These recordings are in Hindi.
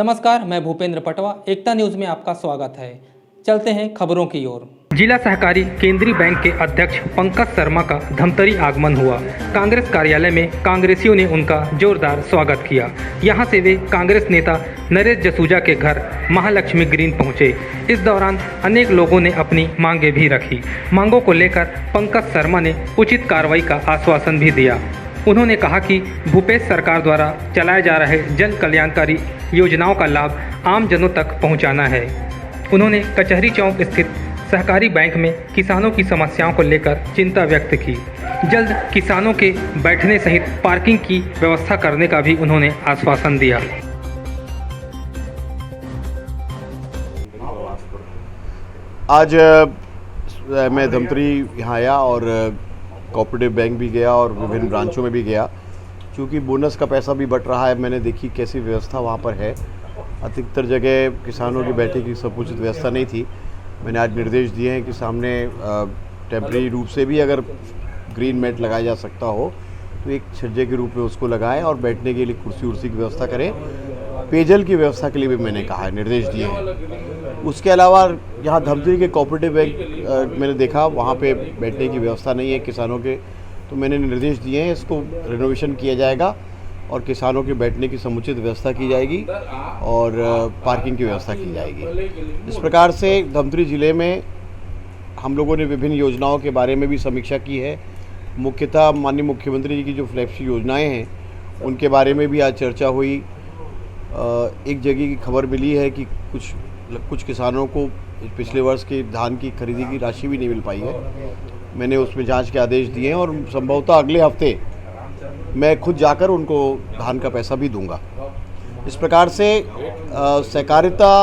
नमस्कार, मैं भूपेंद्र पटवा। एकता न्यूज़ में आपका स्वागत है। चलते हैं खबरों की ओर। जिला सहकारी केंद्रीय बैंक के अध्यक्ष पंकज शर्मा का धमतरी आगमन हुआ। कांग्रेस कार्यालय में कांग्रेसियों ने उनका जोरदार स्वागत किया। यहां से वे कांग्रेस नेता नरेश जसूजा के घर महालक्ष्मी ग्रीन पहुंचे। इस दौरान अनेक लोगों ने अपनी मांगें भी रखी। मांगों को लेकर पंकज शर्मा ने उचित कार्रवाई का आश्वासन भी दिया। उन्होंने कहा कि भूपेश सरकार द्वारा चलाए जा रहे जन कल्याणकारी योजनाओं का लाभ आम जनों तक पहुंचाना है। उन्होंने कचहरी चौक स्थित सहकारी बैंक में किसानों की समस्याओं को लेकर चिंता व्यक्त की। जल्द किसानों के बैठने सहित पार्किंग की व्यवस्था करने का भी उन्होंने आश्वासन दिया। आज मैं धमतरी यहाँ आया और कोऑपरेटिव बैंक भी गया और विभिन्न ब्रांचों में भी गया। क्योंकि बोनस का पैसा भी बट रहा है, मैंने देखी कैसी व्यवस्था वहाँ पर है। अधिकतर जगह किसानों की बैठने की समुचित व्यवस्था नहीं थी। मैंने आज निर्देश दिए हैं कि सामने टेम्परेरी रूप से भी अगर ग्रीन मैट लगाया जा सकता हो तो एक छज्जे के रूप में उसको लगाएं और बैठने के लिए कुर्सी उर्सी की व्यवस्था करें। पेयजल की व्यवस्था के लिए भी मैंने कहा है, निर्देश दिए हैं। उसके अलावा यहाँ धमतरी के कोऑपरेटिव बैंक मैंने देखा वहाँ पे बैठने की व्यवस्था नहीं है किसानों के, तो मैंने निर्देश दिए हैं इसको रिनोवेशन किया जाएगा और किसानों के बैठने की समुचित व्यवस्था की जाएगी और पार्किंग की व्यवस्था की जाएगी। इस प्रकार से धमतरी ज़िले में हम लोगों ने विभिन्न योजनाओं के बारे में भी समीक्षा की है। मुख्यतः माननीय मुख्यमंत्री जी की जो फ्लैगशिप योजनाएं हैं उनके बारे में भी आज चर्चा हुई। एक जगह की खबर मिली है कि कुछ किसानों को पिछले वर्ष के धान की खरीदी की राशि भी नहीं मिल पाई है। मैंने उसमें जांच के आदेश दिए हैं और संभवतः अगले हफ्ते मैं खुद जाकर उनको धान का पैसा भी दूंगा। इस प्रकार से सहकारिता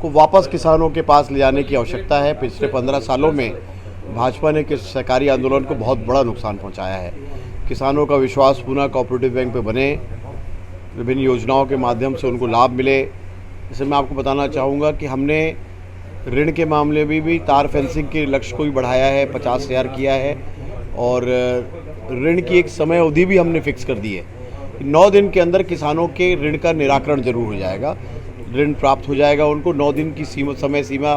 को वापस किसानों के पास ले जाने की आवश्यकता है। पिछले 15 सालों में भाजपा ने सहकारी आंदोलन को बहुत बड़ा नुकसान पहुंचाया है। किसानों का विश्वास पुनः कोऑपरेटिव बैंक पे बने, विभिन्न योजनाओं के माध्यम से उनको लाभ मिले। जैसे मैं आपको बताना चाहूँगा कि हमने ऋण के मामले में भी तार फेंसिंग के लक्ष्य को भी बढ़ाया है, 50,000 किया है और ऋण की एक समय अवधि भी हमने फिक्स कर दी है। 9 दिन के अंदर किसानों के ऋण का निराकरण जरूर हो जाएगा, ऋण प्राप्त हो जाएगा उनको। 9 दिन की समय सीमा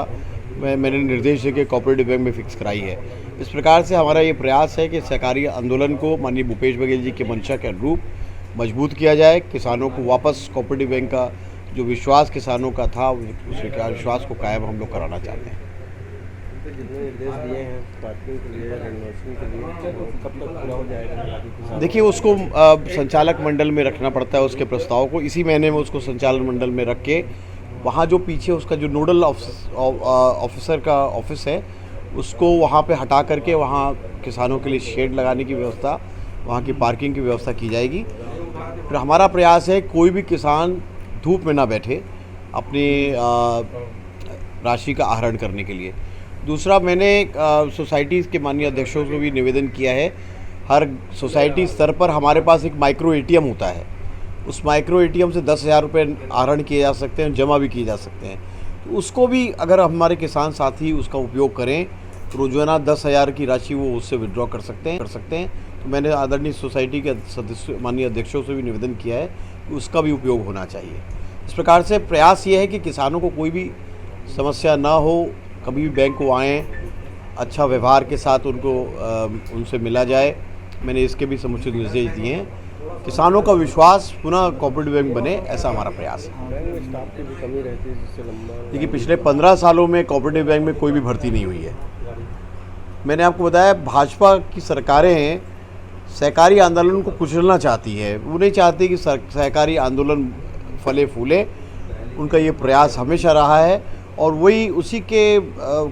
मैंने निर्देश देकर कोऑपरेटिव बैंक में फिक्स कराई है। इस प्रकार से हमारा ये प्रयास है कि सहकारी आंदोलन को माननीय भूपेश बघेल जी के मंशा के अनुरूप मजबूत किया जाए। किसानों को वापस कोऑपरेटिव बैंक का जो विश्वास किसानों का था उस विश्वास को कायम हम लोग कराना चाहते हैं। जितने निर्देश दिए हैं पार्किंग के लिए, रेनोवेशन के लिए, कब तक पूरा हो जाएगा? देखिए, उसको संचालक मंडल में रखना पड़ता है उसके प्रस्ताव को। इसी महीने में उसको संचालक मंडल में रख के वहाँ जो पीछे उसका जो नोडल ऑफिसर का ऑफिस है उसको वहाँ पे हटा करके वहाँ किसानों के लिए शेड लगाने की व्यवस्था, वहाँ की पार्किंग की व्यवस्था की जाएगी। फिर हमारा प्रयास है कोई भी किसान धूप में ना बैठे अपनी राशि का आहरण करने के लिए। दूसरा, मैंने सोसाइटीज़ के माननीय अध्यक्षों को भी निवेदन किया है। हर सोसाइटी स्तर पर हमारे पास एक माइक्रो एटीएम होता है। उस माइक्रो एटीएम से 10,000 रुपये आहरण किए जा सकते हैं, जमा भी किए जा सकते हैं। तो उसको भी अगर हमारे किसान साथी उसका उपयोग करें तो रोजाना 10,000 की राशि वो उससे विड्रॉ कर सकते हैं। तो मैंने आदरणीय सोसाइटी के सदस्य माननीय अध्यक्षों से भी निवेदन किया है कि उसका भी उपयोग होना चाहिए। इस प्रकार से प्रयास ये है कि किसानों को कोई भी समस्या ना हो, कभी भी बैंक को आएँ, अच्छा व्यवहार के साथ उनसे मिला जाए। मैंने इसके भी समुचित निर्देश दिए हैं। किसानों का विश्वास पुनः कोऑपरेटिव बैंक बने, ऐसा हमारा प्रयास है। बैंक में स्टाफ की भी कमी रहती है जिससे लंबा। देखिए, पिछले 15 सालों में कोऑपरेटिव बैंक में कोई भी भर्ती नहीं हुई है। मैंने आपको बताया, भाजपा की सरकारें सहकारी आंदोलन को कुचलना चाहती है। वो नहीं चाहती कि सहकारी आंदोलन फले फूले। उनका ये प्रयास हमेशा रहा है और वही उसी के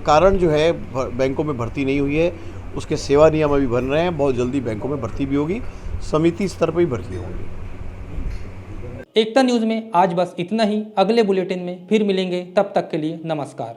कारण जो है बैंकों में भर्ती नहीं हुई है। उसके सेवा नियम अभी बन रहे हैं, बहुत जल्दी बैंकों में भर्ती भी होगी, समिति स्तर पर ही भर्ती होगी। एकता न्यूज़ में आज बस इतना ही। अगले बुलेटिन में फिर मिलेंगे, तब तक के लिए नमस्कार।